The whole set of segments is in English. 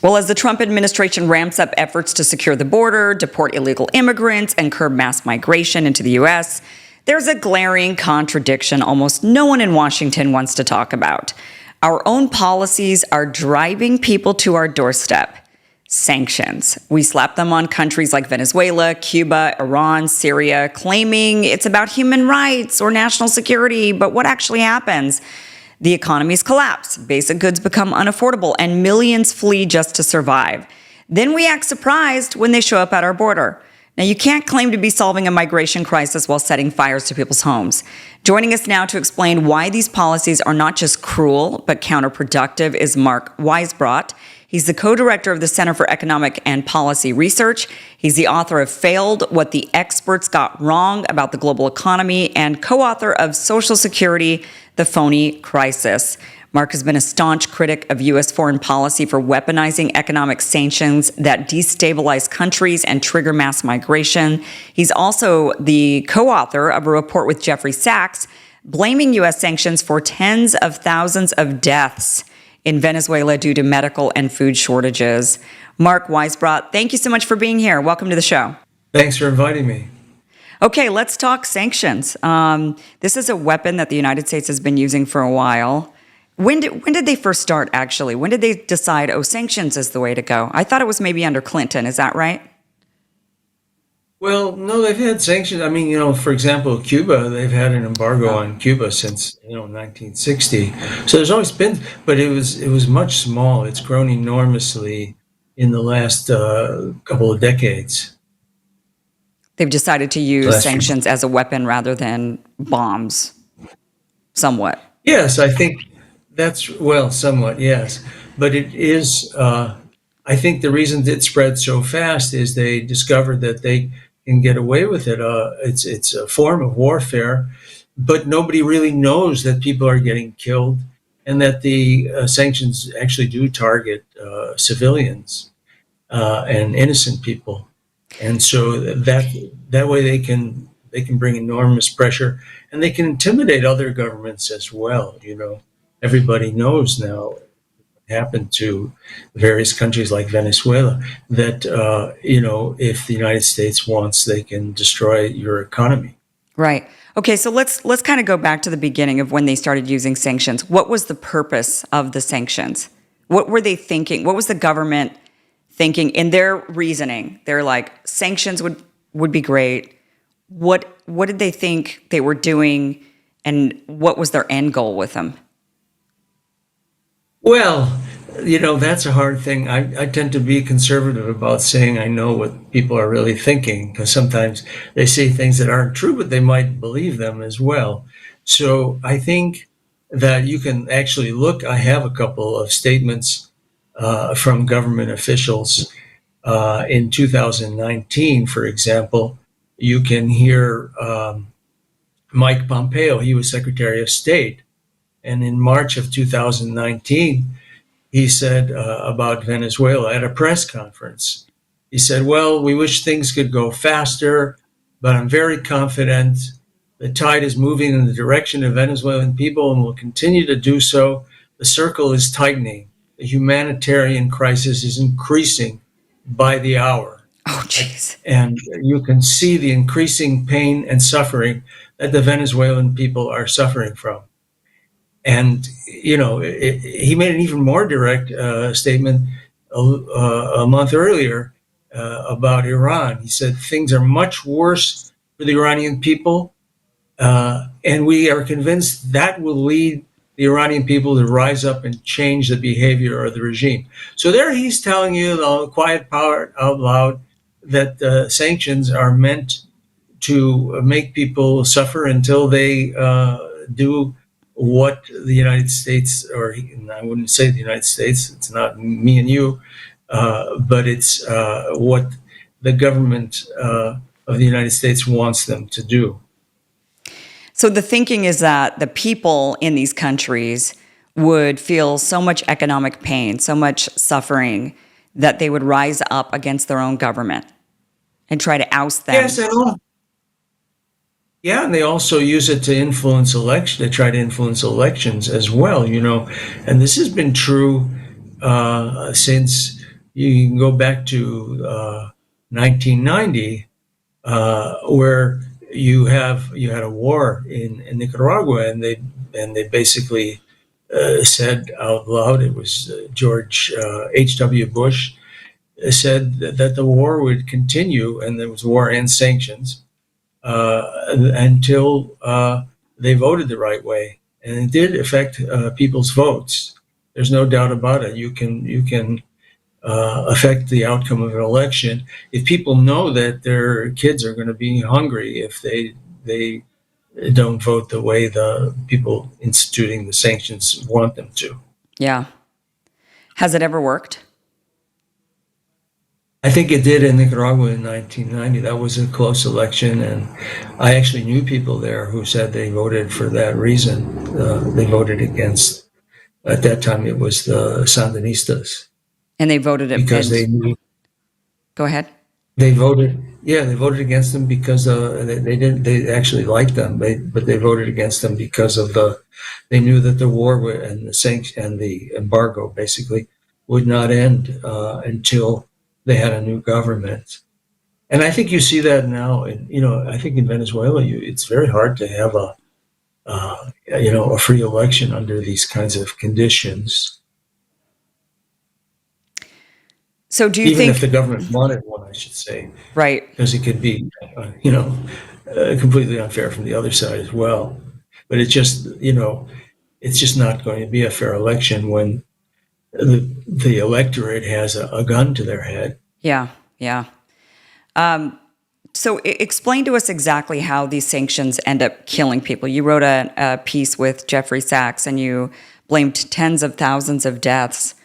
Well, as the Trump administration ramps up efforts to secure the border, deport illegal immigrants, and curb mass migration into the U.S., there's a glaring contradiction almost no one in Washington wants to talk about. Our own policies are driving people to our doorstep. Sanctions. We slap them on countries like Venezuela, Cuba, Iran, Syria, claiming it's about human rights or national security. But what actually happens? The economies collapse, basic goods become unaffordable, and millions flee just to survive. Then we act surprised when they show up at our border. Now, you can't claim to be solving a migration crisis while setting fires to people's homes. Joining us now to explain why these policies are not just cruel, but counterproductive is Mark Weisbrot. He's the co-director of the Center for Economic and Policy Research. He's the author of Failed: What the Experts Got Wrong About the Global Economy and co-author of Social Security: The Phony Crisis. Mark has been a staunch critic of U.S. foreign policy for weaponizing economic sanctions that destabilize countries and trigger mass migration. He's also the co-author of a report with Jeffrey Sachs blaming U.S. sanctions for tens of thousands of deaths in Venezuela due to medical and food shortages. Mark Weisbrot, thank you so much for being here. Welcome to the show. Thanks for inviting me. Okay, let's talk sanctions. This is a weapon that the United States has been using for a while. When did they first start, actually? When did they decide, sanctions is the way to go? I thought it was maybe under Clinton. Is that right? Well, no, they've had sanctions. I mean, for example, Cuba, they've had an embargo on Cuba since, 1960. So there's always been, but it was much small. It's grown enormously in the last couple of decades. They've decided to use sanctions as a weapon rather than bombs, somewhat. Yes, I think that's, somewhat, yes. But it is, I think the reason it spread so fast is they discovered that they can get away with it. It's a form of warfare, but nobody really knows that people are getting killed and that the sanctions actually do target civilians and innocent people. And so that way they can bring enormous pressure, and they can intimidate other governments as well. Everybody knows now what happened to various countries like Venezuela that if the United States wants, they can destroy your economy. Right. Okay, so let's kind of go back to the beginning of when they started using sanctions. What was the purpose of the sanctions? What were they thinking? What was the government thinking in their reasoning? They're like, sanctions would be great. What did they think they were doing, and what was their end goal with them? Well, that's a hard thing. I tend to be conservative about saying I know what people are really thinking, because sometimes they say things that aren't true, but they might believe them as well. So I think that you can actually look. I have a couple of statements from government officials in 2019, for example. You can hear Mike Pompeo. He was Secretary of State. And in March of 2019, he said about Venezuela at a press conference, he said, well, we wish things could go faster, but I'm very confident the tide is moving in the direction of Venezuelan people and will continue to do so. The circle is tightening. The humanitarian crisis is increasing by the hour. Oh, jeez. And you can see the increasing pain and suffering that the Venezuelan people are suffering from. And, he made an even more direct statement a month earlier about Iran. He said things are much worse for the Iranian people, and we are convinced that will lead the Iranian people to rise up and change the behavior of the regime. So there he's telling you, the quiet part out loud, that sanctions are meant to make people suffer until they do what the United States, or I wouldn't say the United States, it's not me and you, but it's what the government of the United States wants them to do. So the thinking is that the people in these countries would feel so much economic pain, so much suffering, that they would rise up against their own government and try to oust them. Yes, and they also use it to influence elections. They try to influence elections as well, and this has been true since you can go back to 1990, where you had a war in Nicaragua, and they basically said out loud, it was George H.W. Bush said that the war would continue, and there was war and sanctions until they voted the right way, and it did affect people's votes. There's no doubt about it. You can affect the outcome of an election if people know that their kids are going to be hungry if they don't vote the way the people instituting the sanctions want them to. Yeah. Has it ever worked? I think it did in Nicaragua in 1990. That was a close election, and I actually knew people there who said they voted for that reason. They voted against, at that time, it was the Sandinistas. And they voted it because they knew. Go ahead. They voted against them because they actually liked them, but they voted against them because of they knew that the war and the sanction and the embargo basically would not end until they had a new government. And I think you see that now. I think in Venezuela, it's very hard to have a free election under these kinds of conditions. So do you Even think, if the government wanted one, I should say, right? because it could be, completely unfair from the other side as well. But it's just not going to be a fair election when the electorate has a gun to their head. Yeah, yeah. So explain to us exactly how these sanctions end up killing people. You wrote a piece with Jeffrey Sachs, and you blamed tens of thousands of deaths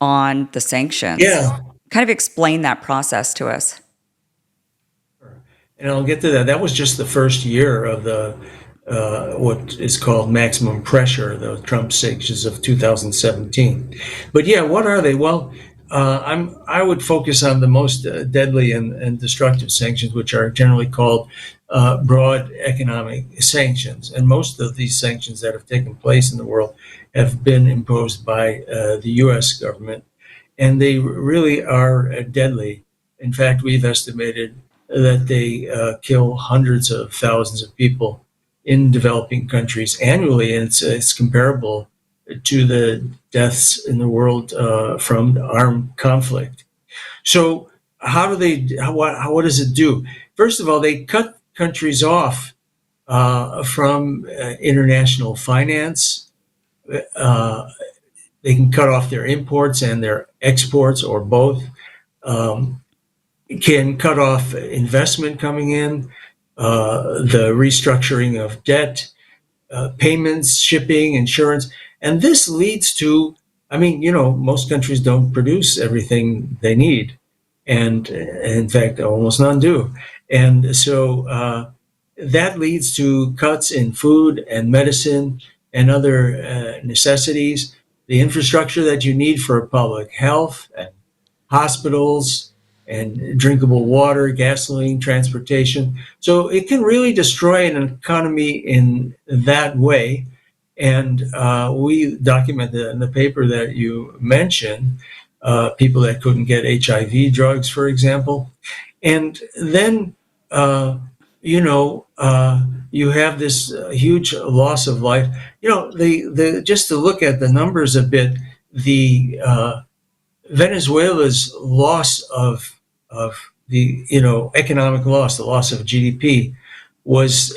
on the sanctions. Yeah. Kind of explain that process to us. And I'll get to that. That was just the first year of the what is called maximum pressure, the Trump sanctions of 2017. But yeah, what are they? Well, I would focus on the most deadly and destructive sanctions, which are generally called broad economic sanctions. And most of these sanctions that have taken place in the world have been imposed by the U.S. government. And they really are deadly. In fact, we've estimated that they kill hundreds of thousands of people in developing countries annually, and it's comparable to the deaths in the world from armed conflict. So, what does it do? First of all, they cut countries off from international finance. They can cut off their imports and their exports, or both. Can cut off investment coming in, the restructuring of debt, payments, shipping, insurance. And this leads to, most countries don't produce everything they need. And in fact, almost none do. And so that leads to cuts in food and medicine and other necessities, the infrastructure that you need for public health and hospitals and drinkable water, gasoline, transportation. So it can really destroy an economy in that way. And we documented in the paper that you mentioned, people that couldn't get HIV drugs, for example. And then, you have this huge loss of life. Just to look at the numbers a bit, the Venezuela's loss of the economic loss, the loss of GDP, was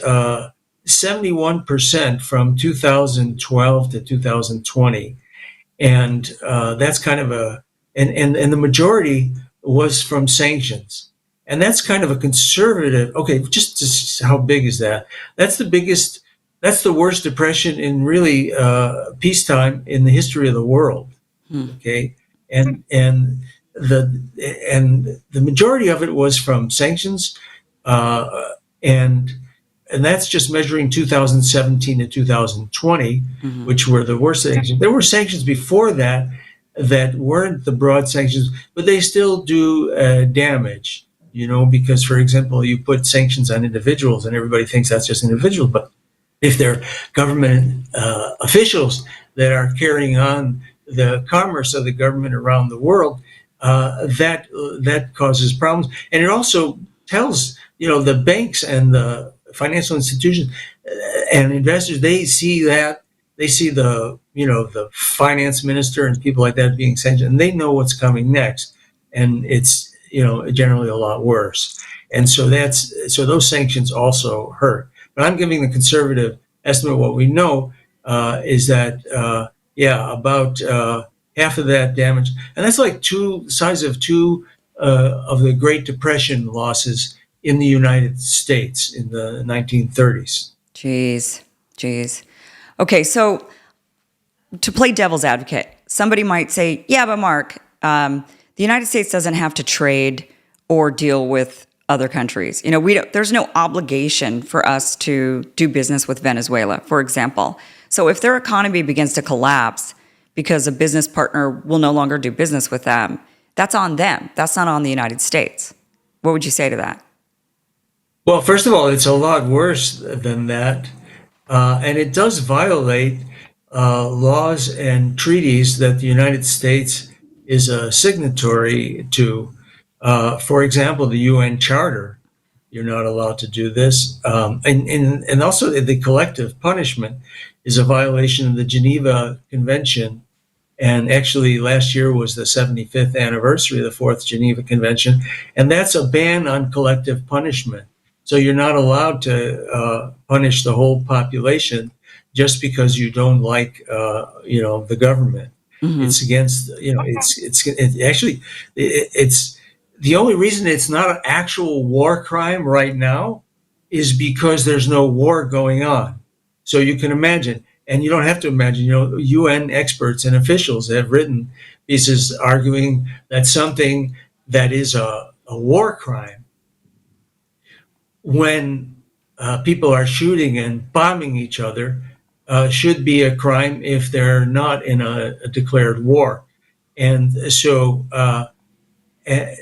71% from 2012 to 2020, and that's kind of and the majority was from sanctions, and that's kind of a conservative. Okay, just how big is that? That's the biggest. That's the worst depression in really peacetime in the history of the world. Okay. And the majority of it was from sanctions, and that's just measuring 2017 to 2020, which were the worst sanctions. There were sanctions before that weren't the broad sanctions, but they still do damage. Because, for example, you put sanctions on individuals, and everybody thinks that's just individuals, but if they're government officials that are carrying on the commerce of the government around the world, that causes problems, and it also tells the banks and the financial institutions and investors, they see the finance minister and people like that being sanctioned, and they know what's coming next, and it's generally a lot worse. And so those sanctions also hurt. But I'm giving the conservative estimate. What we know is that about half of that damage, and that's like the size of two of the Great Depression losses in the United States in the 1930s. Jeez. Okay, so to play devil's advocate, somebody might say, yeah, but Mark, the United States doesn't have to trade or deal with other countries. There's no obligation for us to do business with Venezuela, for example. So if their economy begins to collapse because a business partner will no longer do business with them, that's on them. That's not on the United States. What would you say to that? Well, first of all, it's a lot worse than that. And it does violate laws and treaties that the United States is a signatory to. For example, the UN Charter, you're not allowed to do this. And also the collective punishment is a violation of the Geneva Convention. And actually, last year was the 75th anniversary of the Fourth Geneva Convention. And that's a ban on collective punishment. So you're not allowed to punish the whole population just because you don't like, the government. Mm-hmm. It's against, it's the only reason it's not an actual war crime right now is because there's no war going on. So you can imagine, and you don't have to imagine, UN experts and officials have written pieces arguing that something that is a war crime, when people are shooting and bombing each other, should be a crime if they're not in a declared war. And so, and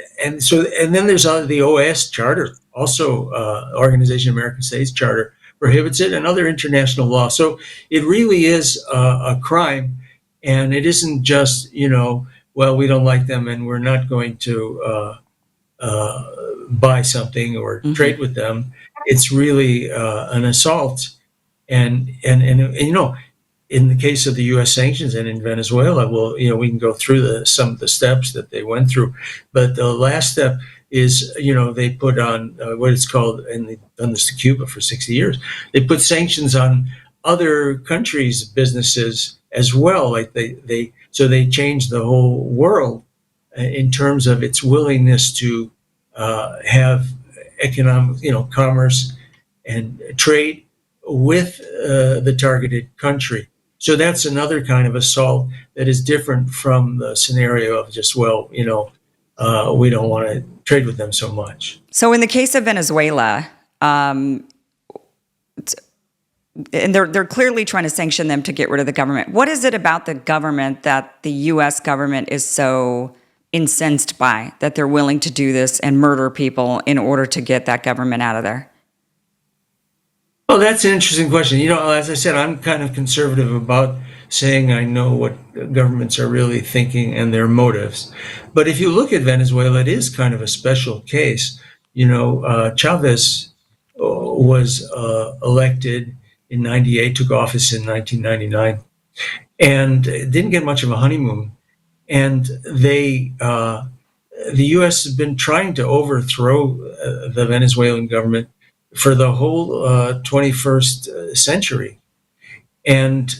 then there's the OAS Charter, also Organization of American States Charter prohibits it, and other international law. So it really is a crime, and it isn't just well, we don't like them and we're not going to buy something or trade with them. It's really an assault, and in the case of the U.S. sanctions and in Venezuela, we can go through some of the steps that they went through, but the last step is they put on what it's called, and they've done this to Cuba for 60 years. They put sanctions on other countries' businesses as well. Like they changed the whole world in terms of its willingness to have economic, commerce and trade with the targeted country. So that's another kind of assault that is different from the scenario of just, we don't want to trade with them so much. So in the case of Venezuela, and they're clearly trying to sanction them to get rid of the government. What is it about the government that the U.S. government is so incensed by, that they're willing to do this and murder people in order to get that government out of there? Well, that's an interesting question. As I said, I'm kind of conservative about saying I know what governments are really thinking and their motives. But if you look at Venezuela, it is kind of a special case. Chavez was elected in 98, took office in 1999, and didn't get much of a honeymoon. And the U.S. has been trying to overthrow the Venezuelan government for the whole 21st century. And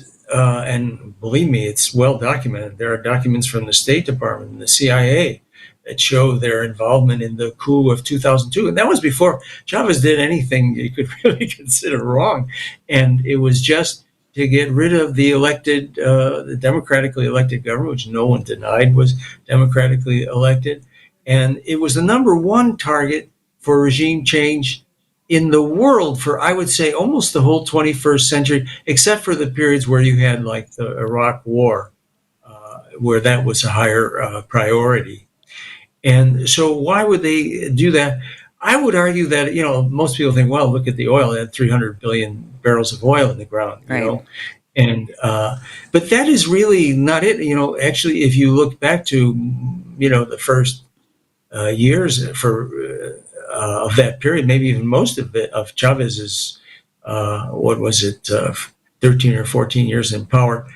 believe me, it's well documented. There are documents from the State Department and the CIA that show their involvement in the coup of 2002. And that was before Chavez did anything you could really consider wrong. And it was just to get rid of the democratically elected government, which no one denied was democratically elected. And it was the number one target for regime change in the world for, I would say, almost the whole 21st century, except for the periods where you had like the Iraq War, where that was a higher priority. And so why would they do that? I would argue that, most people think, well, look at the oil, it had 300 billion barrels of oil in the ground, right. And but that is really not it. Actually, if you look back to the first years of that period, maybe even most of it of Chavez's what was it, 13 or 14 years in power.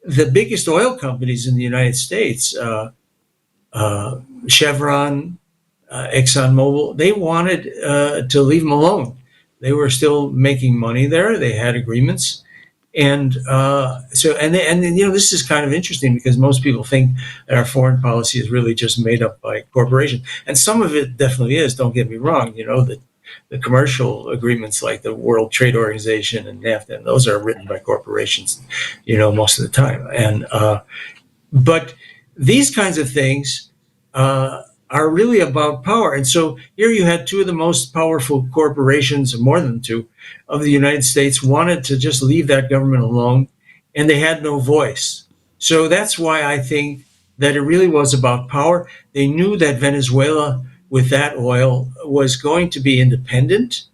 The biggest oil companies in the United States, Chevron, ExxonMobil, they wanted to leave them alone. They were still making money there. They had agreements, and this is kind of interesting because most people think that our foreign policy is really just made up by corporations, and some of it definitely is. Don't get me wrong. The commercial agreements like the World Trade Organization and NAFTA, and those are written by corporations, most of the time. And but these kinds of things are really about power. And so here you had two of the most powerful corporations, more than two, of the United States wanted to just leave that government alone, and they had no voice. So that's why I think that it really was about power. They knew that Venezuela, with that oil, was going to be independent,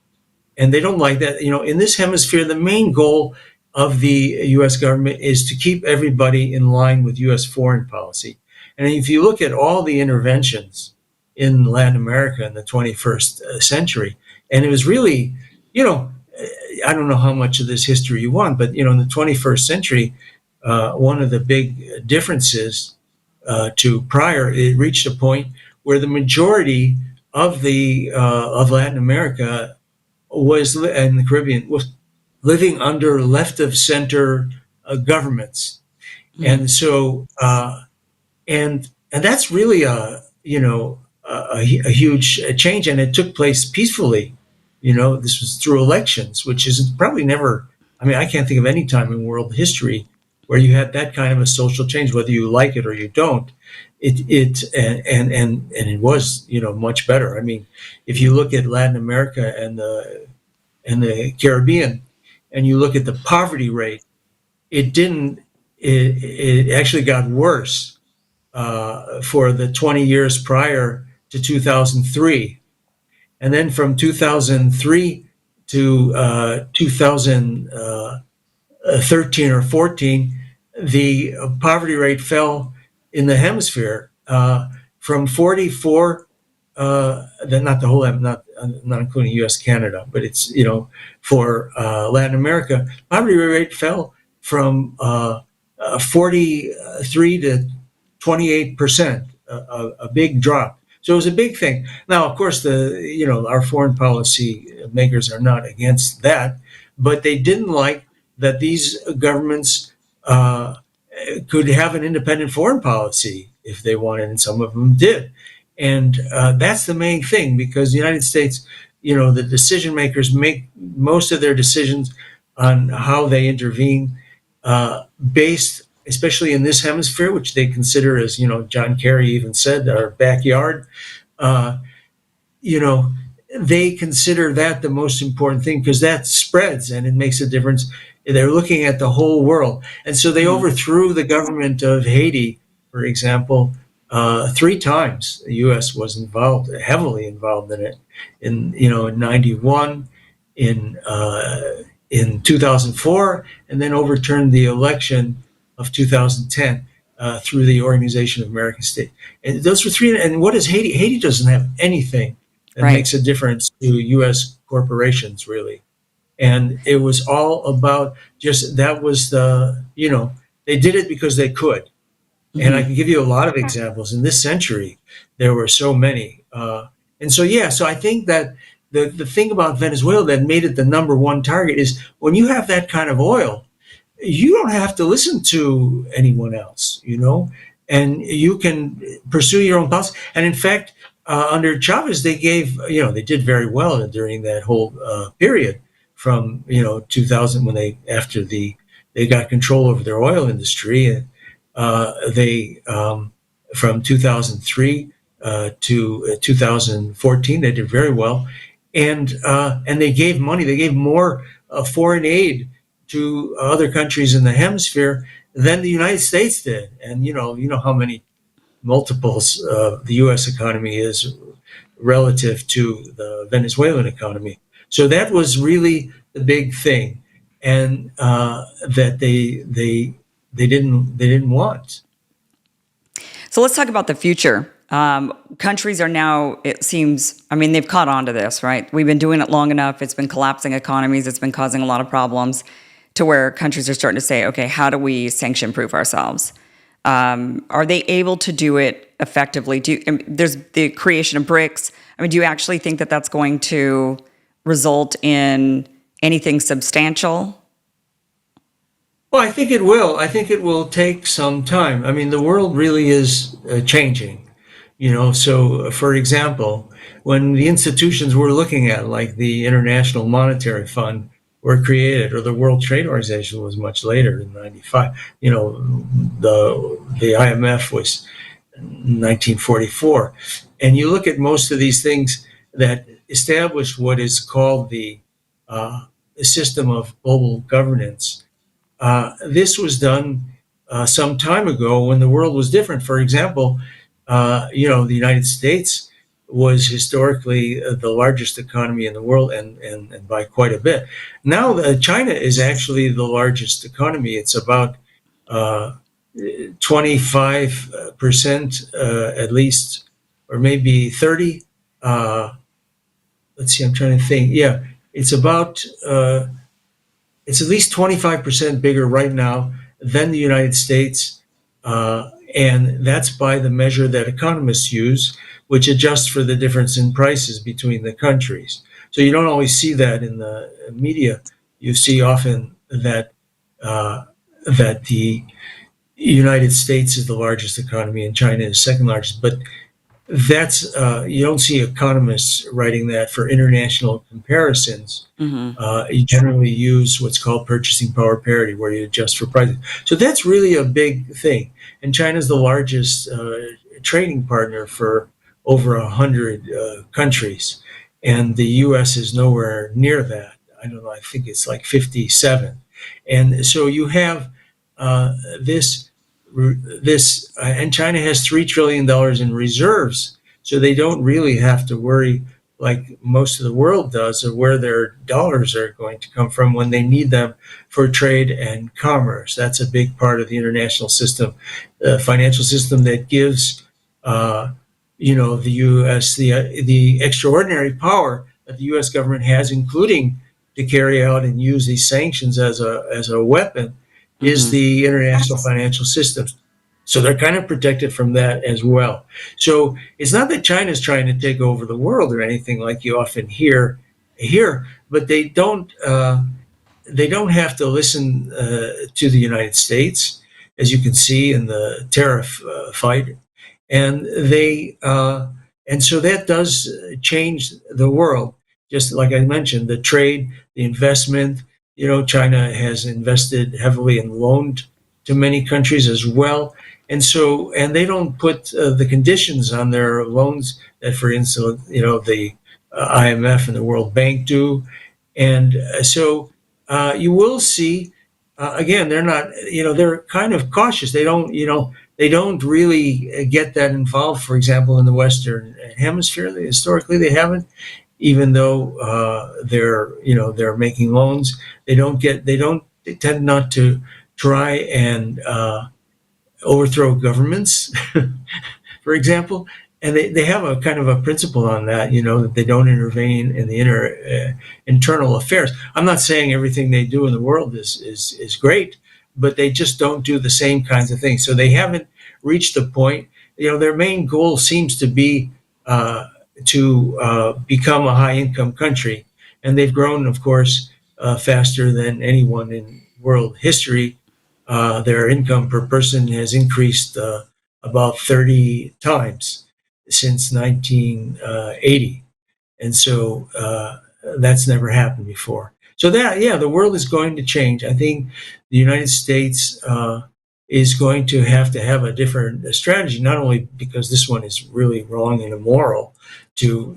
and they don't like that. In this hemisphere, the main goal of the U.S. government is to keep everybody in line with U.S. foreign policy. And if you look at all the interventions in Latin America in the 21st century, and it was really, I don't know how much of this history you want, but in the 21st century, one of the big differences to prior, it reached a point where the majority of Latin America and the Caribbean was living under left of center governments, and so and that's really a huge change, and it took place peacefully. This was through elections, which is probably never. I mean, I can't think of any time in world history where you had that kind of a social change, whether you like it or you don't. And it was much better. I mean, if you look at Latin America and the Caribbean, and you look at the poverty rate, it didn't. It actually got worse for the 20 years prior to 2003. And then from 2003 to 2013 or 14, the poverty rate fell in the hemisphere from 44, not the whole, not including U.S., Canada, but it's, for Latin America, poverty rate fell from 43 to 28%, a big drop. So it was a big thing. Now, of course, our foreign policy makers are not against that, but they didn't like that these governments could have an independent foreign policy if they wanted, and some of them did. And that's the main thing, because the United States, the decision makers make most of their decisions on how they intervene based, especially in this hemisphere, which they consider, as John Kerry even said, our backyard. They consider that the most important thing, because that spreads and it makes a difference. They're looking at the whole world, and so they overthrew the government of Haiti, for example, 3 times. The U.S. was heavily involved in it. In 91, in 2004, and then overturned the election of 2010 through the Organization of American States. And those were 3. And what is Haiti? Haiti doesn't have anything that makes a difference to U.S. corporations, really. And it was all about that was they did it because they could. And I can give you a lot of examples. In this century, there were so many. So I think that the thing about Venezuela that made it the number one target is when you have that kind of oil, you don't have to listen to anyone else, and you can pursue your own policy. And in fact, under Chavez, they they did very well during that whole period from 2000, when after they got control over their oil industry. From 2003 to 2014, they did very well, and they gave money. They gave more foreign aid to other countries in the hemisphere than the United States did. And you know how many multiples the U.S. economy is relative to the Venezuelan economy. So that was really the big thing. and that they didn't want. So let's talk about the future. Countries are now, it seems, I mean, they've caught on to this, right? We've been doing it long enough. It's been collapsing economies. It's been causing a lot of problems to where countries are starting to say, okay, how do we sanction-proof ourselves? Are they able to do it effectively? There's the creation of BRICS. I mean, do you actually think that that's going to result in anything substantial? Well, I think it will. I think it will take some time. I mean, the world really is changing, So, for example, when the institutions we're looking at, like the International Monetary Fund, were created, or the World Trade Organization was much later in '95. The IMF was 1944, and you look at most of these things that established what is called the system of global governance. This was done some time ago when the world was different. For example, the United States was historically the largest economy in the world, and by quite a bit. Now, China is actually the largest economy. It's about 25% at least, or maybe 30. Let's see, I'm trying to think. Yeah, it's about it's at least 25% bigger right now than the United States. And that's by the measure that economists use, which adjusts for the difference in prices between the countries. So you don't always see that in the media. You see often that that the United States is the largest economy and China is second largest. But that's you don't see economists writing that for international comparisons. You generally use what's called purchasing power parity, where you adjust for prices. So that's really a big thing. And China's the largest trading partner for over 100 countries, and the U.S. is nowhere near that. I don't know. I think it's like 57. And so you have this, and China has $3 trillion in reserves, so they don't really have to worry like most of the world does of where their dollars are going to come from when they need them for trade and commerce. That's a big part of the international system, the financial system that gives the U.S. the extraordinary power that the U.S. government has, including to carry out and use these sanctions as a weapon, is the international financial system. So they're kind of protected from that as well. So it's not that China's trying to take over the world or anything like you often hear, but they don't have to listen to the United States, as you can see in the tariff fight, and so that does change the world. Just like I mentioned, the trade, the investment. China has invested heavily and loaned to many countries as well. And they don't put the conditions on their loans that, for instance, the IMF and the World Bank do. And so you will see, again, they're not, they're kind of cautious. They don't really get that involved, for example, in the Western Hemisphere. Historically, they haven't, even though they're making loans. They tend not to try and overthrow governments, for example, and they have a kind of a principle on that, that they don't intervene in the internal affairs. I'm not saying everything they do in the world is great, but they just don't do the same kinds of things. So they haven't reached the point. Their main goal seems to be to become a high-income country, and they've grown, of course, faster than anyone in world history. Their income per person has increased about 30 times since 1980. And so that's never happened before. So the world is going to change. I think the United States is going to have a different strategy, not only because this one is really wrong and immoral to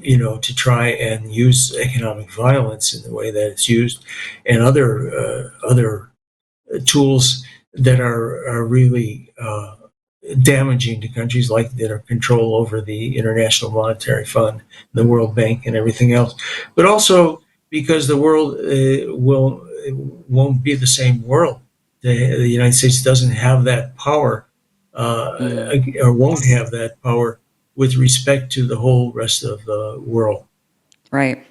try and use economic violence in the way that it's used, and other tools that are really damaging to countries, like that are control over the International Monetary Fund, the World Bank, and everything else. But also because the world it won't be the same world. The United States doesn't have that power, or won't have that power with respect to the whole rest of the world. Right.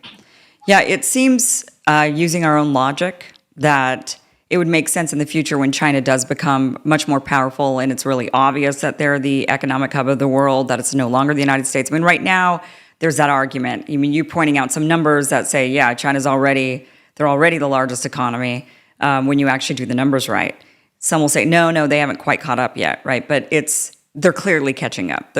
Yeah, it seems using our own logic that it would make sense in the future when China does become much more powerful and it's really obvious that they're the economic hub of the world, that it's no longer the United States. I mean, right now, there's that argument. I mean, you pointing out some numbers that say, yeah, they're already the largest economy when you actually do the numbers right. Some will say, no, they haven't quite caught up yet, right? But they're clearly catching up.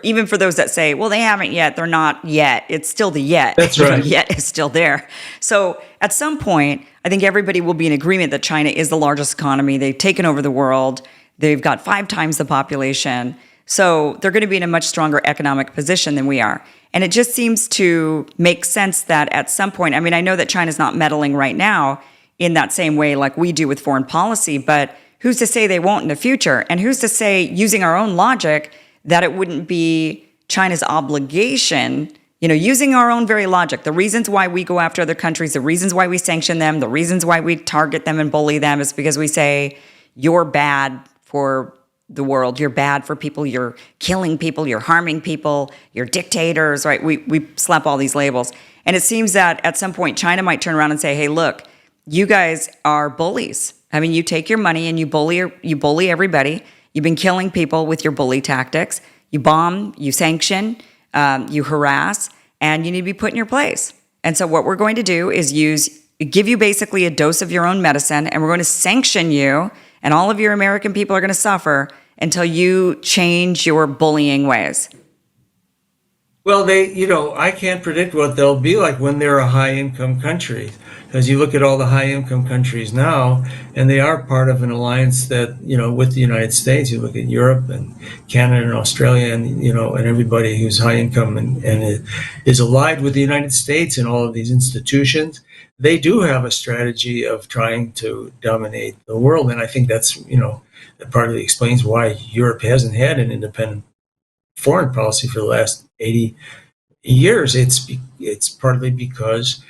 Even for those that say, well, they haven't yet, they're not yet. It's still the yet. That's right. Yet is still there. So at some point, I think everybody will be in agreement that China is the largest economy. They've taken over the world. They've got 5 times the population. So they're going to be in a much stronger economic position than we are. And it just seems to make sense that at some point, I mean, I know that China's not meddling right now in that same way like we do with foreign policy, but who's to say they won't in the future? And who's to say, using our own logic, that it wouldn't be China's obligation, using our own very logic, the reasons why we go after other countries, the reasons why we sanction them, the reasons why we target them and bully them is because we say, you're bad for the world, you're bad for people, you're killing people, you're harming people, you're dictators, right? We slap all these labels. And it seems that at some point, China might turn around and say, hey, look, you guys are bullies. I mean, you take your money and you bully everybody. You've been killing people with your bully tactics. You bomb, you sanction, you harass, and you need to be put in your place. And so what we're going to do is give you basically a dose of your own medicine, and we're going to sanction you, and all of your American people are going to suffer until you change your bullying ways. Well, I can't predict what they'll be like when they're a high-income country, because you look at all the high-income countries now, and they are part of an alliance that, with the United States. You look at Europe and Canada and Australia, and and everybody who's high-income and is allied with the United States and all of these institutions. They do have a strategy of trying to dominate the world, and I think that's that partly explains why Europe hasn't had an independent foreign policy for the last 80 years. It's partly because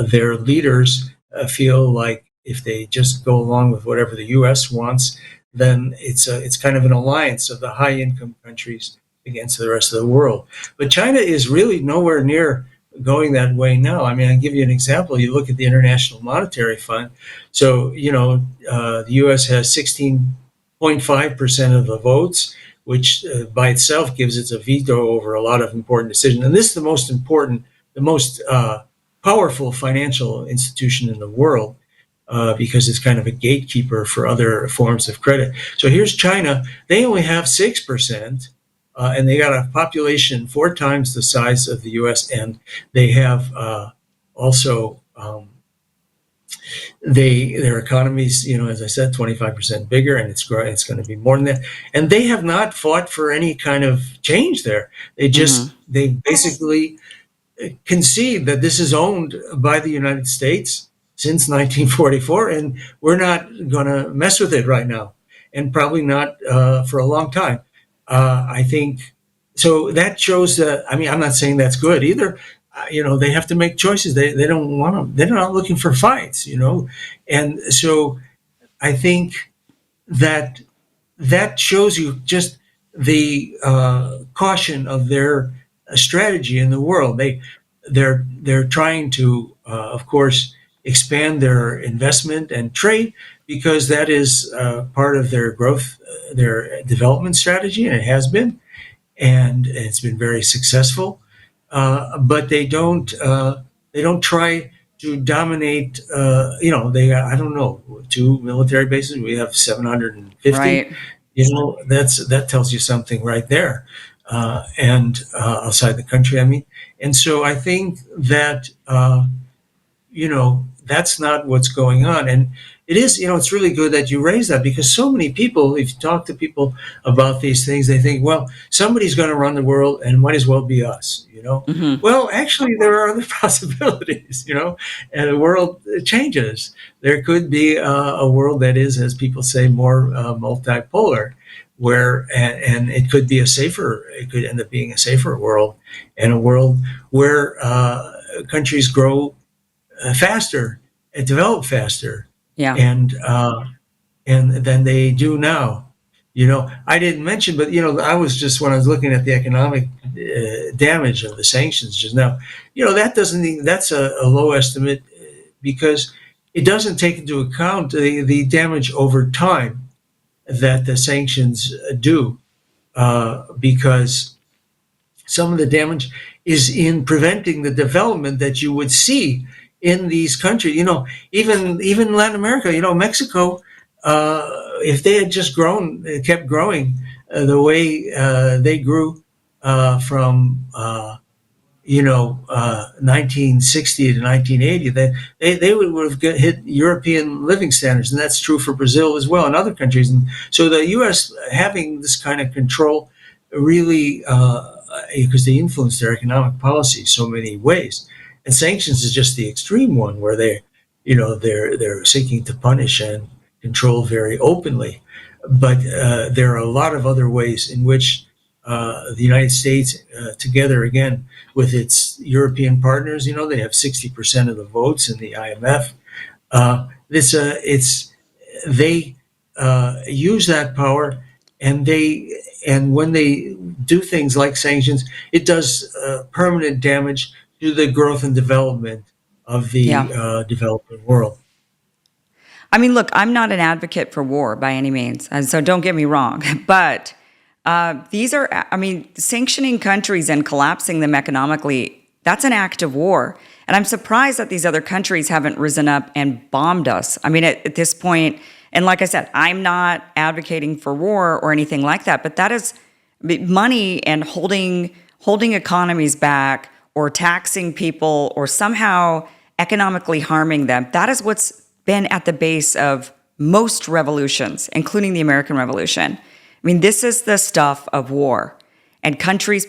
their leaders feel like if they just go along with whatever the U.S. wants, then it's kind of an alliance of the high-income countries against the rest of the world. But China is really nowhere near going that way now. I mean, I'll give you an example. You look at the International Monetary Fund. So, the U.S. has 16.5% of the votes, which by itself gives it a veto over a lot of important decisions. And this is the most important, the most powerful financial institution in the world because it's kind of a gatekeeper for other forms of credit. So here's China. They only have 6%. And they got a population 4 times the size of the U.S. And they have also their economies, as I said, 25% bigger, and it's going to be more than that. And they have not fought for any kind of change there. They basically concede that this is owned by the United States since 1944, and we're not going to mess with it right now, and probably not for a long time. I think so. That shows that. I mean, I'm not saying that's good either. They have to make choices. They don't want to. They're not looking for fights. And so I think that shows you just the caution of their strategy in the world. They're trying to, of course, expand their investment and trade because that is part of their growth, their development strategy, and it has been, and it's been very successful. But they don't try to dominate. I don't know, 2 military bases. We have 750. Right. That tells you something right there. And outside the country, I mean. And so I think that that's not what's going on. And it is, it's really good that you raise that because so many people, if you talk to people about these things, they think, well, somebody's going to run the world and might as well be us, Mm-hmm. Well, actually, there are other possibilities, and the world changes. There could be a world that is, as people say, more multipolar, where and it could be it could end up being a safer world, and a world where countries grow faster develop faster, Yeah. and than they do now. I didn't mention, but I was just when I was looking at the economic damage of the sanctions just now. That doesn't that's a low estimate because it doesn't take into account the damage over time that the sanctions do, because some of the damage is in preventing the development that you would see in these countries. Even Latin America. Mexico. If they had just kept growing the way they grew from 1960 to 1980, they would have hit European living standards, and that's true for Brazil as well and other countries. And so the U.S. having this kind of control really, because they influence their economic policy so many ways, and sanctions is just the extreme one where they're seeking to punish and control very openly. But there are a lot of other ways in which the United States, together again with its European partners, they have 60% of the votes in the IMF. They use that power, and when they do things like sanctions, it does permanent damage to the growth and development of the Yeah. developing world. I mean, look, I'm not an advocate for war by any means, and so don't get me wrong. But sanctioning countries and collapsing them economically, that's an act of war. And I'm surprised that these other countries haven't risen up and bombed us. I mean, at this point, and like I said, I'm not advocating for war or anything like that, but that is money and holding economies back or taxing people or somehow economically harming them. That is what's been at the base of most revolutions, including the American Revolution. I mean, this is the stuff of war. And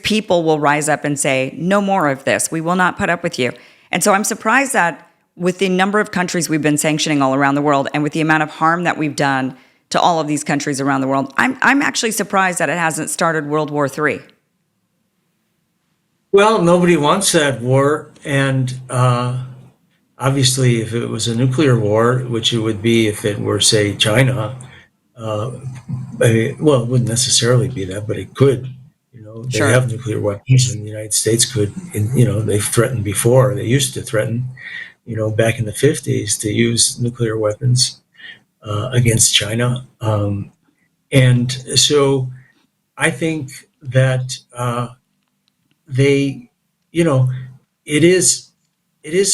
people will rise up and say, no more of this. We will not put up with you. And so I'm surprised that with the number of countries we've been sanctioning all around the world and with the amount of harm that we've done to all of these countries around the world, I'm actually surprised that it hasn't started World War III. Well, nobody wants that war. And obviously, if it was a nuclear war, which it would be if it were, say, China, it wouldn't necessarily be that, but it could. They Sure. have nuclear weapons, and the United States could. They've threatened before. They used to threaten, back in the 50s, to use nuclear weapons against China. And so I think that they, it is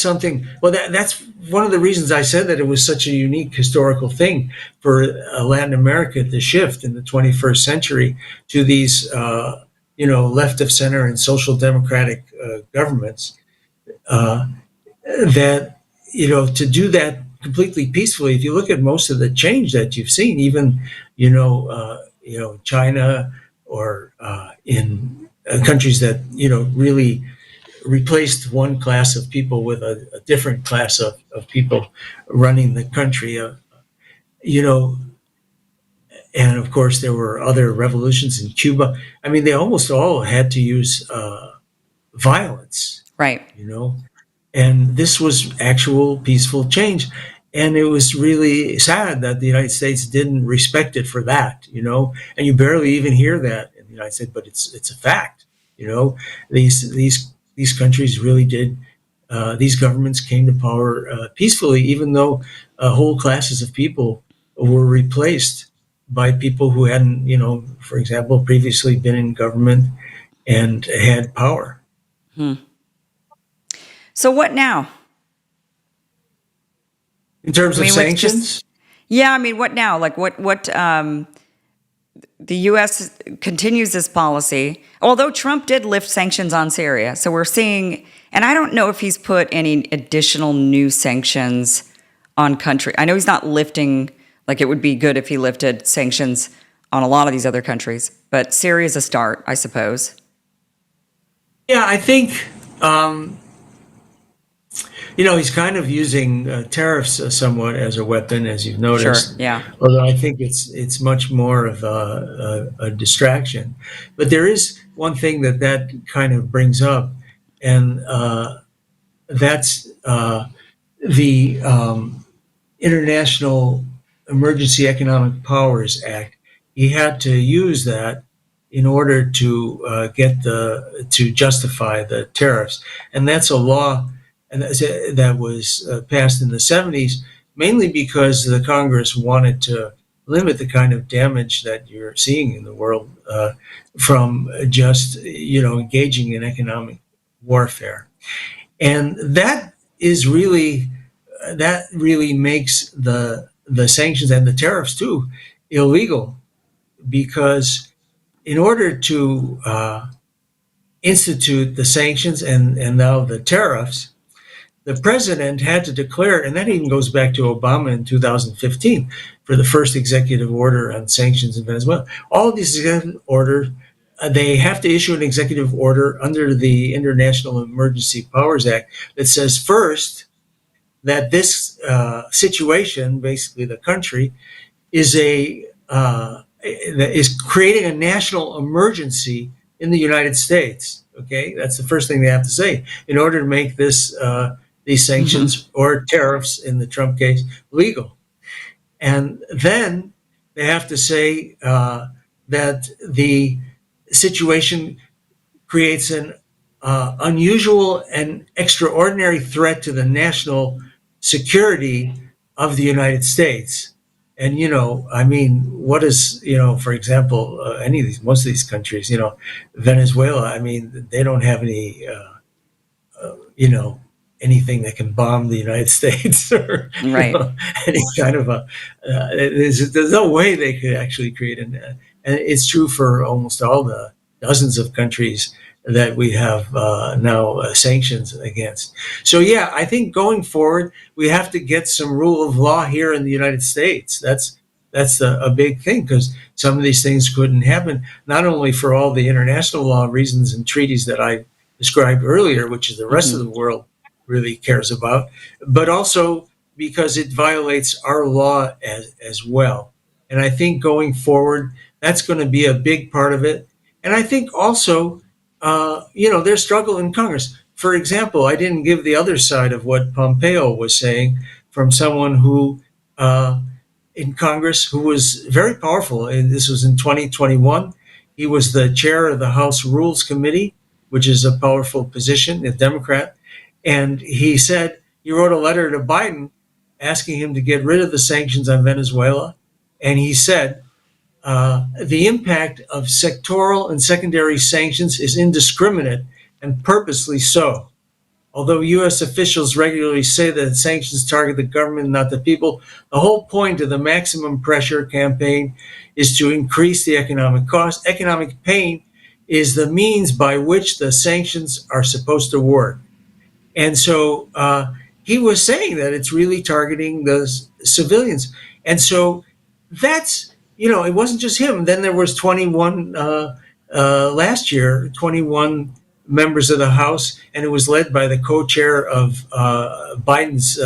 something. Well, that's one of the reasons I said that it was such a unique historical thing for Latin America to shift in the 21st century to these, left of center and social democratic governments. That to do that completely peacefully. If you look at most of the change that you've seen, even China or in countries that really replaced one class of people with a different class of people running the country. And of course there were other revolutions in Cuba. I mean, they almost all had to use violence. Right. And this was actual peaceful change. And it was really sad that the United States didn't respect it for that, and you barely even hear that in the United States, but it's a fact. These countries really did. These governments came to power peacefully, even though whole classes of people were replaced by people who hadn't, for example, previously been in government and had power. So what now? In terms of sanctions? What now? Like what the U.S. continues this policy, although Trump did lift sanctions on Syria. So we're seeing, and I don't know if he's put any additional new sanctions on country. I know he's not lifting, like it would be good if he lifted sanctions on a lot of these other countries, but Syria is a start, I suppose. Yeah, I think, he's kind of using tariffs somewhat as a weapon, as you've noticed. Sure, yeah. Although I think it's much more of a distraction. But there is one thing that kind of brings up, and that's the International Emergency Economic Powers Act, he had to use that in order to to justify the tariffs, and that's a law and that was passed in the 70s, mainly because the Congress wanted to limit the kind of damage that you're seeing in the world from just engaging in economic warfare, and that really makes the sanctions and the tariffs too illegal, because in order to institute the sanctions and now the tariffs, the president had to declare, and that even goes back to Obama in 2015 for the first executive order on sanctions in Venezuela. All of these executive orders, they have to issue an executive order under the International Emergency Powers Act that says first that this situation, basically the country, is is creating a national emergency in the United States. Okay, that's the first thing they have to say in order to make these sanctions or tariffs in the Trump case legal, and then they have to say that the situation creates an unusual and extraordinary threat to the national security of the United States. And I mean, what is for example, any of these, most of these countries, Venezuela. I mean, they don't have any, you know, anything that can bomb the United States or Right. any kind of a. There's no way they could actually create and it's true for almost all the dozens of countries that we have now sanctions against. So yeah, I think going forward we have to get some rule of law here in the United States. That's a big thing, because some of these things couldn't happen, not only for all the international law reasons and treaties that I described earlier, which is the rest of the world really cares about, but also because it violates our law as well. And I think going forward, that's going to be a big part of it. And I think also, their struggle in Congress. For example, I didn't give the other side of what Pompeo was saying from someone who in Congress who was very powerful. And this was in 2021. He was the chair of the House Rules Committee, which is a powerful position, a Democrat. And he said he wrote a letter to Biden asking him to get rid of the sanctions on Venezuela. And he said, the impact of sectoral and secondary sanctions is indiscriminate and purposely so. Although U.S. officials regularly say that sanctions target the government, not the people, the whole point of the maximum pressure campaign is to increase the economic cost. Economic pain is the means by which the sanctions are supposed to work. And so he was saying that it's really targeting the civilians. And so that's, it wasn't just him. Then there was 21 last year, 21 members of the House, and it was led by the co-chair of Biden's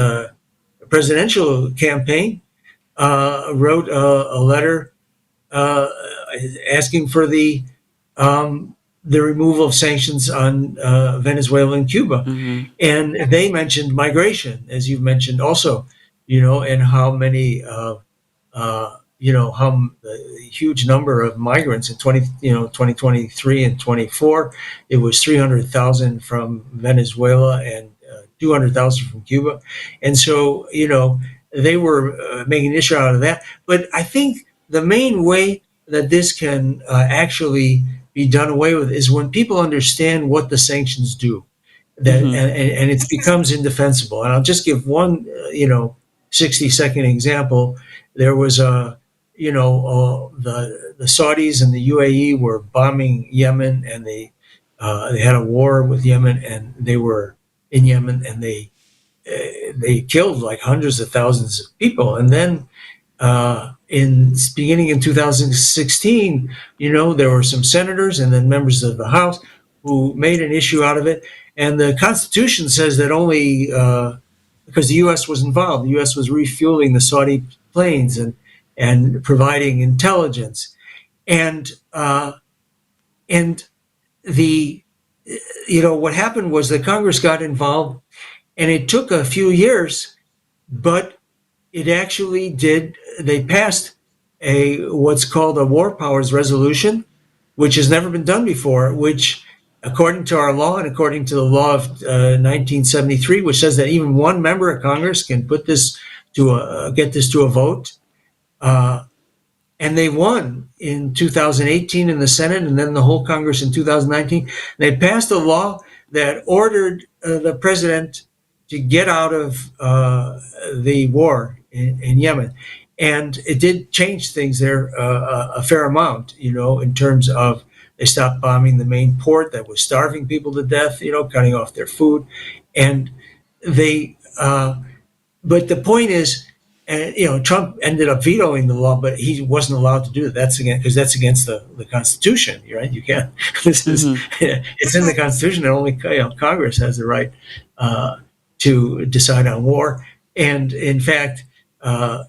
presidential campaign, wrote a letter asking for the removal of sanctions on Venezuela and Cuba. And they mentioned migration, as you've mentioned also, and how many, how the huge number of migrants in 2023 and 24, it was 300,000 from Venezuela and 200,000 from Cuba. And so, they were making an issue out of that. But I think the main way that this can actually be done away with is when people understand what the sanctions do, that and it becomes indefensible. And I'll just give one 60-second example. There was the Saudis and the UAE were bombing Yemen, and they had a war with Yemen, and they were in Yemen, and they killed like hundreds of thousands of people. And then beginning in 2016, there were some senators and then members of the House who made an issue out of it. And the Constitution says that only because the U.S. was involved, the U.S. was refueling the Saudi planes and providing intelligence, and the what happened was that Congress got involved, And it took a few years, but it actually did. They passed what's called a war powers resolution, which has never been done before, which according to our law and according to the law of 1973, which says that even one member of Congress can put this to get this to a vote. And they won in 2018 in the Senate, and then the whole Congress in 2019. They passed a law that ordered the president to get out of the war in Yemen. And it did change things there a fair amount, in terms of they stopped bombing the main port that was starving people to death, cutting off their food. And they, but the point is, Trump ended up vetoing the law, but he wasn't allowed to do it. That's against the Constitution, right? You can't. This is it's in the Constitution that only Congress has the right to decide on war. And in fact, But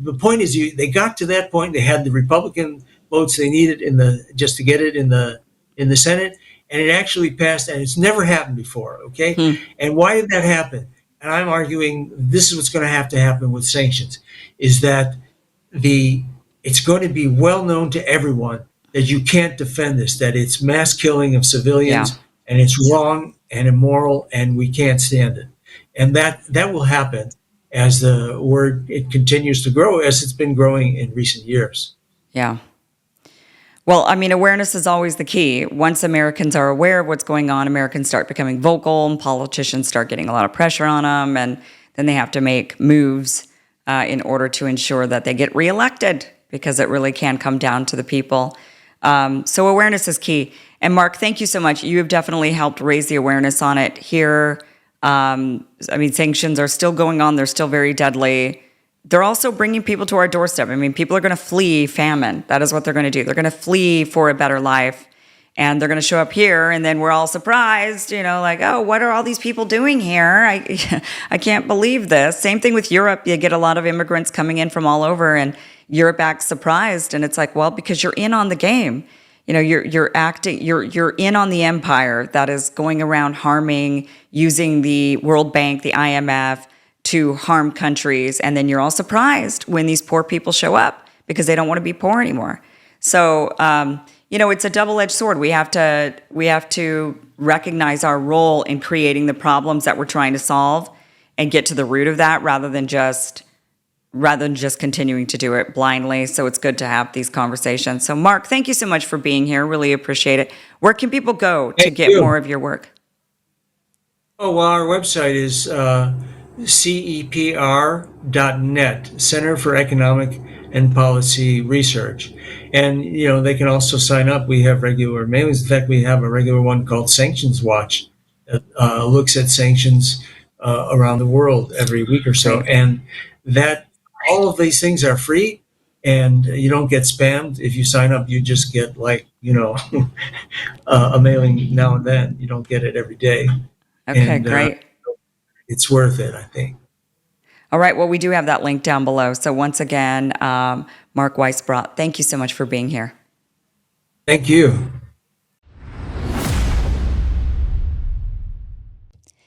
the point is, they got to that point. They had the Republican votes they needed just to get it in the Senate, and it actually passed. And it's never happened before. Okay, and why did that happen? And I'm arguing this is what's going to happen with sanctions, is that it's going to be well known to everyone that you can't defend this, that it's mass killing of civilians, and it's wrong and immoral, and we can't stand it. And that will happen as the word it continues to grow, as it's been growing in recent years. Yeah. Well, I mean, awareness is always the key. Once Americans are aware of what's going on, Americans start becoming vocal, and politicians start getting a lot of pressure on them, and then they have to make moves in order to ensure that they get reelected, because it really can come down to the people. So awareness is key. And Mark, thank you so much. You have definitely helped raise the awareness on it here. Sanctions are still going on. They're still very deadly. They're also bringing people to our doorstep. I mean, people are going to flee famine. That is what they're going to do. They're going to flee for a better life. And they're going to show up here, and then we're all surprised, oh, what are all these people doing here? I can't believe this. Same thing with Europe. You get a lot of immigrants coming in from all over, and Europe acts surprised. And it's like, well, because you're in on the game. You're in on the empire that is going around harming, using the World Bank, the IMF, to harm countries. And then you're all surprised when these poor people show up because they don't want to be poor anymore. So, it's a double-edged sword. We have to recognize our role in creating the problems that we're trying to solve and get to the root of that rather than just continuing to do it blindly. So it's good to have these conversations. So Mark, thank you so much for being here. Really appreciate it. Where can people go to get more of your work? Oh, well, our website is CEPR.net, Center for Economic and Policy Research. And, they can also sign up. We have regular mailings. In fact, we have a regular one called Sanctions Watch that looks at sanctions around the world every week or so. And that all of these things are free, and you don't get spammed. If you sign up, you just get a mailing now and then. You don't get it every day. Okay, great. It's worth it, I think. All right. Well, we do have that link down below. So once again, Mark Weisbrot, thank you so much for being here. Thank you.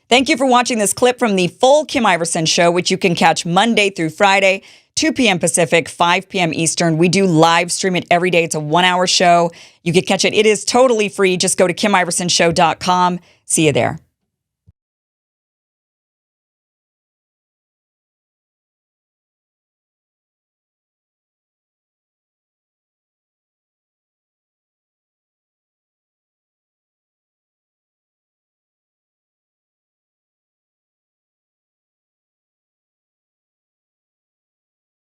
Thank you for watching this clip from the full Kim Iverson Show, which you can catch Monday through Friday, 2 p.m. Pacific, 5 p.m. Eastern. We do live stream it every day. It's a 1-hour show. You can catch it. It is totally free. Just go to KimIversonShow.com. See you there.